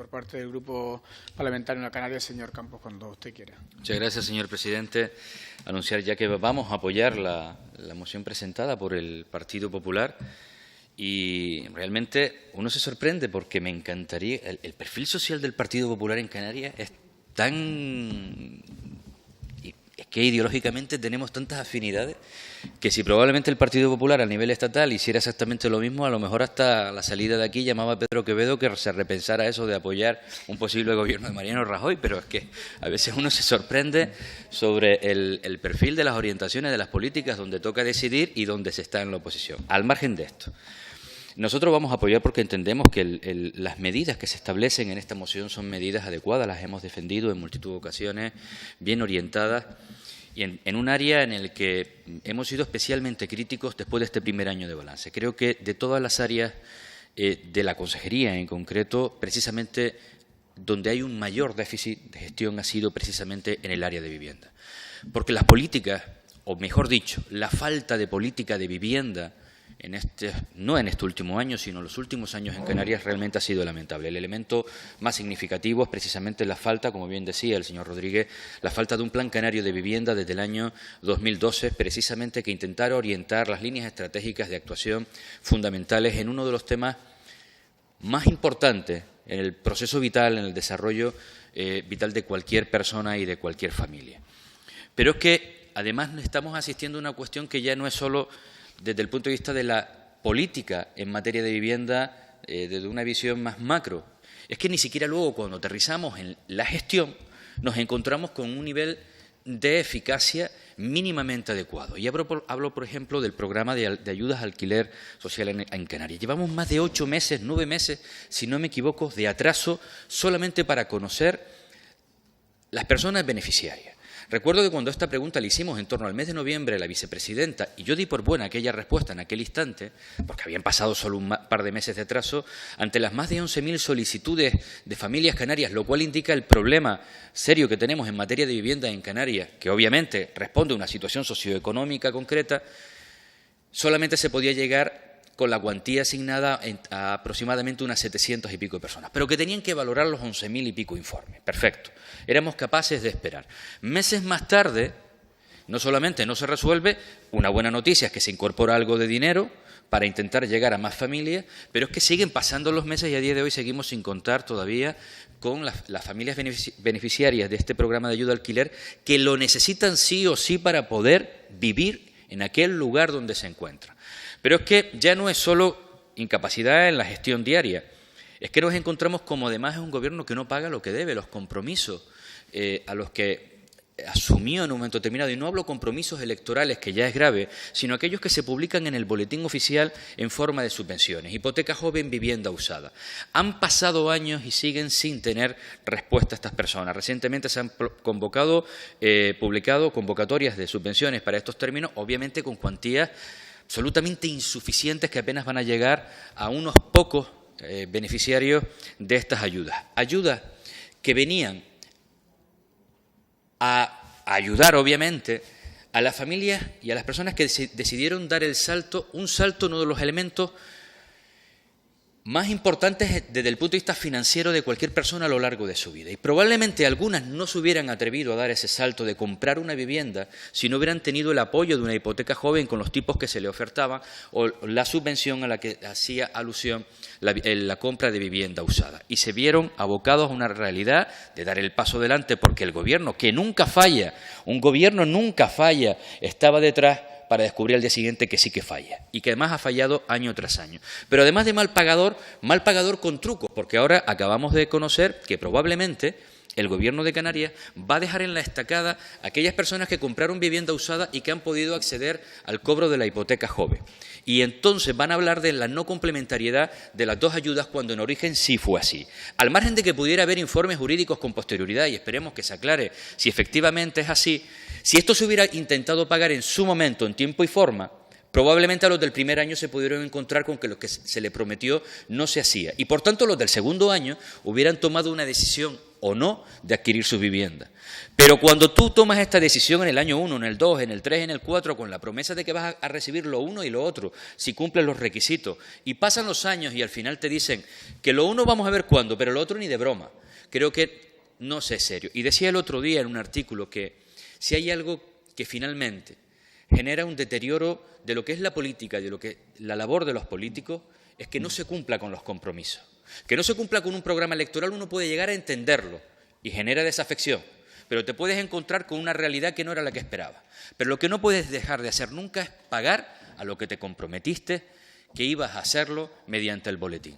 por parte del Grupo Parlamentario de Canarias, señor Campos, cuando usted quiera. Muchas gracias, señor presidente. Anunciar ya que vamos a apoyar la moción presentada por el Partido Popular y realmente uno se sorprende porque me encantaría. El perfil social del Partido Popular en Canarias es tan... Es que ideológicamente tenemos tantas afinidades que si probablemente el Partido Popular a nivel estatal hiciera exactamente lo mismo, a lo mejor hasta la salida de aquí llamaba a Pedro Quevedo que se repensara eso de apoyar un posible gobierno de Mariano Rajoy, pero es que a veces uno se sorprende sobre el perfil de las orientaciones de las políticas donde toca decidir y donde se está en la oposición. Al margen de esto, nosotros vamos a apoyar porque entendemos que las medidas que se establecen en esta moción son medidas adecuadas, las hemos defendido en multitud de ocasiones, bien orientadas y en un área en el que hemos sido especialmente críticos después de este primer año de balance. Creo que de todas las áreas de la consejería en concreto, precisamente donde hay un mayor déficit de gestión ha sido precisamente en el área de vivienda. Porque las políticas, o mejor dicho, la falta de política de vivienda no en este último año, sino en los últimos años en Canarias, realmente ha sido lamentable. El elemento más significativo es precisamente la falta, como bien decía el señor Rodríguez, la falta de un plan canario de vivienda desde el año 2012, precisamente que intentara orientar las líneas estratégicas de actuación fundamentales en uno de los temas más importantes en el proceso vital, en el desarrollo vital de cualquier persona y de cualquier familia. Pero es que, además, estamos asistiendo a una cuestión que ya no es solo desde el punto de vista de la política en materia de vivienda, desde una visión más macro. Es que ni siquiera luego, cuando aterrizamos en la gestión, nos encontramos con un nivel de eficacia mínimamente adecuado. Y hablo, por ejemplo, del programa de ayudas al alquiler social en Canarias. Llevamos más de 8 meses, 9 meses, si no me equivoco, de atraso solamente para conocer las personas beneficiarias. Recuerdo que cuando esta pregunta la hicimos en torno al mes de noviembre a la vicepresidenta, y yo di por buena aquella respuesta en aquel instante, porque habían pasado solo un par de meses de atraso, ante las más de 11.000 solicitudes de familias canarias, lo cual indica el problema serio que tenemos en materia de vivienda en Canarias, que obviamente responde a una situación socioeconómica concreta, solamente se podía llegar con la cuantía asignada a aproximadamente unas 700 y pico de personas, pero que tenían que valorar los 11.000 y pico informes. Perfecto. Éramos capaces de esperar. Meses más tarde, no solamente no se resuelve, una buena noticia es que se incorpora algo de dinero para intentar llegar a más familias, pero es que siguen pasando los meses y a día de hoy seguimos sin contar todavía con las familias beneficiarias de este programa de ayuda al alquiler que lo necesitan sí o sí para poder vivir en aquel lugar donde se encuentran. Pero es que ya no es solo incapacidad en la gestión diaria, es que nos encontramos como además es un gobierno que no paga lo que debe, los compromisos a los que asumió en un momento determinado, y no hablo compromisos electorales, que ya es grave, sino aquellos que se publican en el boletín oficial en forma de subvenciones. Hipoteca joven, vivienda usada. Han pasado años y siguen sin tener respuesta a estas personas. Recientemente se han publicado convocatorias de subvenciones para estos términos, obviamente con cuantías absolutamente insuficientes que apenas van a llegar a unos pocos beneficiarios de estas ayudas. Ayudas que venían a ayudar, obviamente, a las familias y a las personas que decidieron dar el salto, un salto, uno de los elementos más importantes desde el punto de vista financiero de cualquier persona a lo largo de su vida. Y probablemente algunas no se hubieran atrevido a dar ese salto de comprar una vivienda si no hubieran tenido el apoyo de una hipoteca joven con los tipos que se le ofrentaban o la subvención a la que hacía alusión la compra de vivienda usada. Y se vieron abocados a una realidad de dar el paso adelante porque el gobierno, que nunca falla, un gobierno nunca falla, estaba detrás para descubrir al día siguiente que sí que falla y que además ha fallado año tras año. Pero además de mal pagador con trucos, porque ahora acabamos de conocer que probablemente el Gobierno de Canarias va a dejar en la estacada a aquellas personas que compraron vivienda usada y que han podido acceder al cobro de la hipoteca joven. Y entonces van a hablar de la no complementariedad de las dos ayudas cuando en origen sí fue así. Al margen de que pudiera haber informes jurídicos con posterioridad, y esperemos que se aclare si efectivamente es así, si esto se hubiera intentado pagar en su momento, en tiempo y forma, probablemente a los del primer año se pudieron encontrar con que lo que se le prometió no se hacía. Y por tanto los del segundo año hubieran tomado una decisión o no de adquirir su vivienda. Pero cuando tú tomas esta decisión en el año 1, en el 2, en el 3, en el 4, con la promesa de que vas a recibir lo uno y lo otro, si cumples los requisitos, y pasan los años y al final te dicen que lo uno vamos a ver cuándo, pero lo otro ni de broma, creo que no es serio. Y decía el otro día en un artículo que si hay algo que finalmente genera un deterioro de lo que es la política y de lo que la labor de los políticos, es que no se cumpla con los compromisos. Que no se cumpla con un programa electoral, uno puede llegar a entenderlo y genera desafección, pero te puedes encontrar con una realidad que no era la que esperabas. Pero lo que no puedes dejar de hacer nunca es pagar a lo que te comprometiste que ibas a hacerlo mediante el boletín.